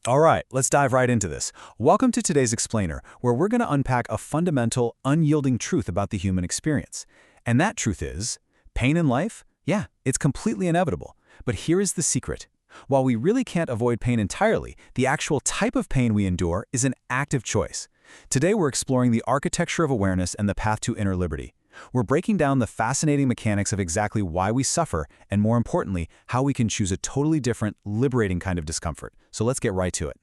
All right, let's dive right into this. Welcome to today's Explainer, where we're going to unpack a fundamental, unyielding truth about the human experience. And that truth is, pain in life? Yeah, it's completely inevitable. But here is the secret. While we really can't avoid pain entirely, the actual type of pain we endure is an active choice. Today we're exploring the architecture of awareness and the path to inner liberty. We're breaking down the fascinating mechanics of exactly why we suffer, and more importantly, how we can choose a totally different, liberating kind of discomfort. So let's get right to it.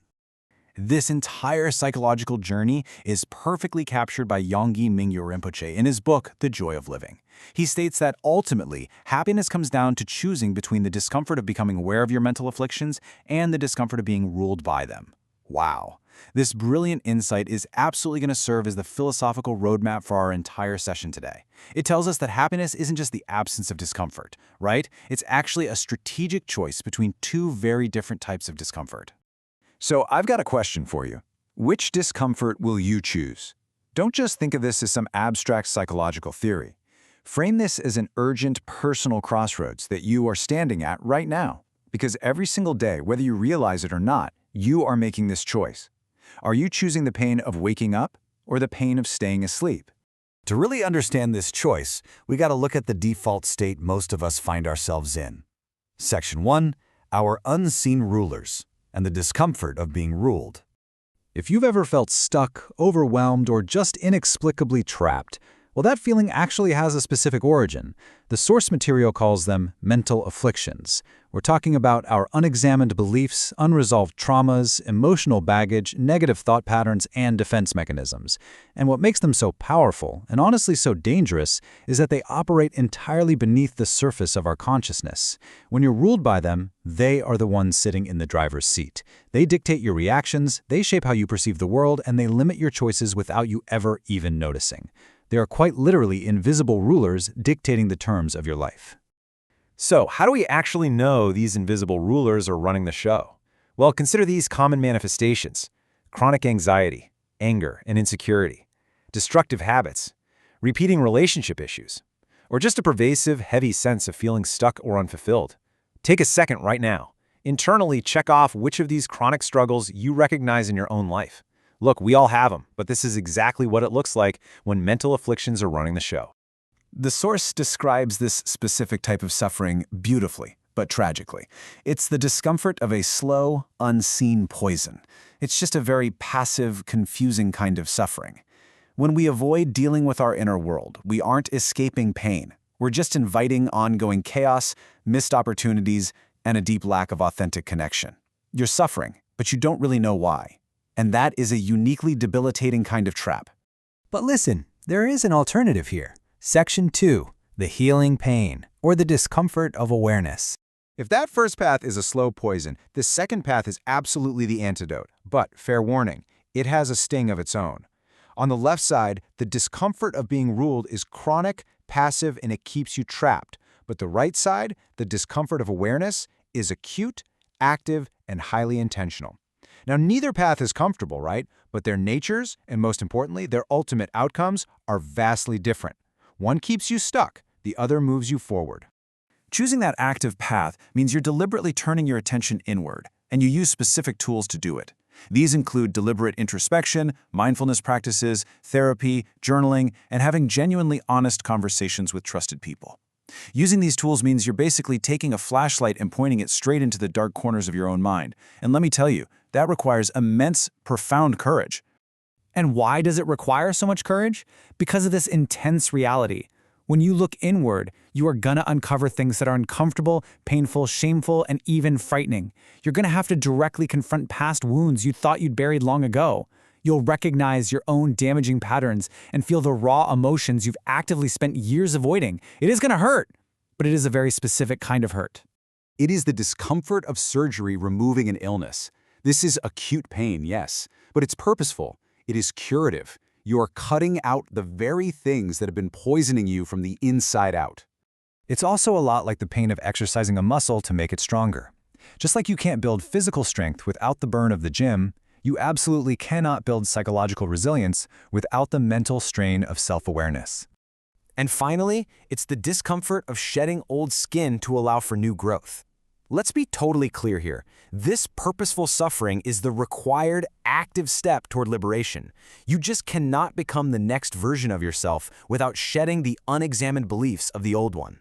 This entire psychological journey is perfectly captured by Yonggi Mingyu Rinpoche in his book, The Joy of Living. He states that ultimately, happiness comes down to choosing between the discomfort of becoming aware of your mental afflictions and the discomfort of being ruled by them. Wow. This brilliant insight is absolutely going to serve as the philosophical roadmap for our entire session today. It tells us that happiness isn't just the absence of discomfort, right? It's actually a strategic choice between two very different types of discomfort. So I've got a question for you. Which discomfort will you choose? Don't just think of this as some abstract psychological theory. Frame this as an urgent personal crossroads that you are standing at right now. Because every single day, whether you realize it or not, you are making this choice. Are you choosing the pain of waking up or the pain of staying asleep? To really understand this choice, we got to look at the default state most of us find ourselves in. Section 1, our unseen rulers, and the discomfort of being ruled. If you've ever felt stuck, overwhelmed, or just inexplicably trapped, well, that feeling actually has a specific origin. The source material calls them mental afflictions. We're talking about our unexamined beliefs, unresolved traumas, emotional baggage, negative thought patterns, and defense mechanisms. And what makes them so powerful, and honestly so dangerous, is that they operate entirely beneath the surface of our consciousness. When you're ruled by them, they are the ones sitting in the driver's seat. They dictate your reactions, they shape how you perceive the world, and they limit your choices without you ever even noticing. They are quite literally invisible rulers dictating the terms of your life. So, how do we actually know these invisible rulers are running the show? Well, consider these common manifestations: chronic anxiety, anger and insecurity, destructive habits, repeating relationship issues, or just a pervasive, heavy sense of feeling stuck or unfulfilled. Take a second right now. Internally, check off which of these chronic struggles you recognize in your own life. Look, we all have them, but this is exactly what it looks like when mental afflictions are running the show. The source describes this specific type of suffering beautifully, but tragically. It's the discomfort of a slow, unseen poison. It's just a very passive, confusing kind of suffering. When we avoid dealing with our inner world, we aren't escaping pain. We're just inviting ongoing chaos, missed opportunities, and a deep lack of authentic connection. You're suffering, but you don't really know why. And that is a uniquely debilitating kind of trap. But listen, there is an alternative here. Section 2, the healing pain, or the discomfort of awareness. If that first path is a slow poison, the second path is absolutely the antidote. But, fair warning, it has a sting of its own. On the left side, the discomfort of being ruled is chronic, passive, and it keeps you trapped. But the right side, the discomfort of awareness, is acute, active, and highly intentional. Now, neither path is comfortable, right? But their natures, and most importantly, their ultimate outcomes, are vastly different. One keeps you stuck, the other moves you forward. Choosing that active path means you're deliberately turning your attention inward, and you use specific tools to do it. These include deliberate introspection, mindfulness practices, therapy, journaling, and having genuinely honest conversations with trusted people. Using these tools means you're basically taking a flashlight and pointing it straight into the dark corners of your own mind. And let me tell you, that requires immense, profound courage. And why does it require so much courage? Because of this intense reality. When you look inward, you are gonna uncover things that are uncomfortable, painful, shameful, and even frightening. You're gonna have to directly confront past wounds you thought you'd buried long ago. You'll recognize your own damaging patterns and feel the raw emotions you've actively spent years avoiding. It is gonna hurt, but it is a very specific kind of hurt. It is the discomfort of surgery removing an illness. This is acute pain, yes, but it's purposeful. It is curative. You are cutting out the very things that have been poisoning you from the inside out. It's also a lot like the pain of exercising a muscle to make it stronger. Just like you can't build physical strength without the burn of the gym, you absolutely cannot build psychological resilience without the mental strain of self-awareness. And finally, it's the discomfort of shedding old skin to allow for new growth. Let's be totally clear here. This purposeful suffering is the required active step toward liberation. You just cannot become the next version of yourself without shedding the unexamined beliefs of the old one.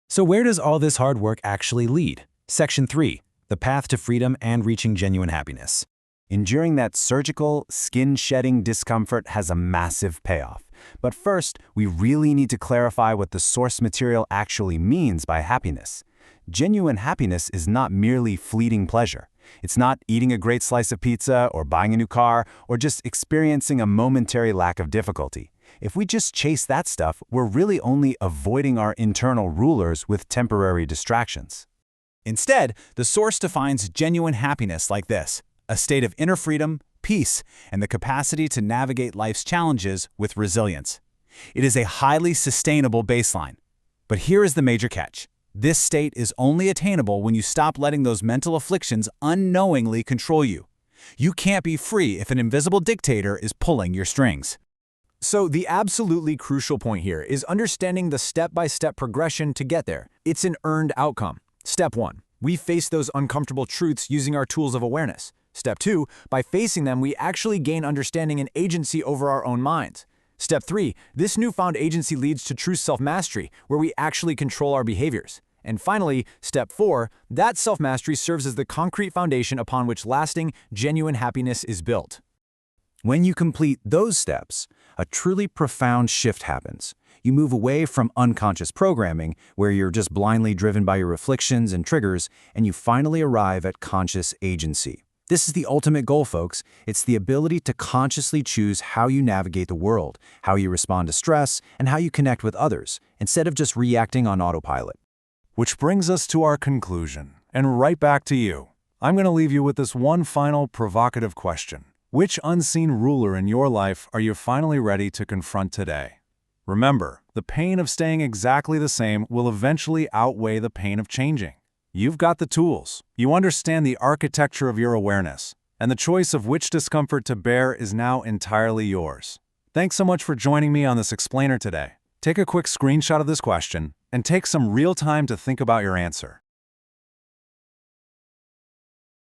So where does all this hard work actually lead? Section 3, the path to freedom and reaching genuine happiness. Enduring that surgical, skin-shedding discomfort has a massive payoff. But first, we really need to clarify what the source material actually means by happiness. Genuine happiness is not merely fleeting pleasure. It's not eating a great slice of pizza or buying a new car or just experiencing a momentary lack of difficulty. If we just chase that stuff, we're really only avoiding our internal rulers with temporary distractions. Instead, the source defines genuine happiness like this: a state of inner freedom, peace, and the capacity to navigate life's challenges with resilience. It is a highly sustainable baseline. But here is the major catch. This state is only attainable when you stop letting those mental afflictions unknowingly control you. You can't be free if an invisible dictator is pulling your strings. So the absolutely crucial point here is understanding the step-by-step progression to get there. It's an earned outcome. Step 1. We face those uncomfortable truths using our tools of awareness. Step 2. By facing them, we actually gain understanding and agency over our own minds. Step 3. This newfound agency leads to true self-mastery, where we actually control our behaviors. And finally, Step 4. That self-mastery serves as the concrete foundation upon which lasting, genuine happiness is built. When you complete those steps, a truly profound shift happens. You move away from unconscious programming, where you're just blindly driven by your afflictions and triggers, and you finally arrive at conscious agency. This is the ultimate goal, folks. It's the ability to consciously choose how you navigate the world, how you respond to stress, and how you connect with others, instead of just reacting on autopilot. Which brings us to our conclusion, and right back to you. I'm going to leave you with this one final provocative question. Which unseen ruler in your life are you finally ready to confront today? Remember, the pain of staying exactly the same will eventually outweigh the pain of changing. You've got the tools. You understand the architecture of your awareness, and the choice of which discomfort to bear is now entirely yours. Thanks so much for joining me on this explainer today. Take a quick screenshot of this question and take some real time to think about your answer.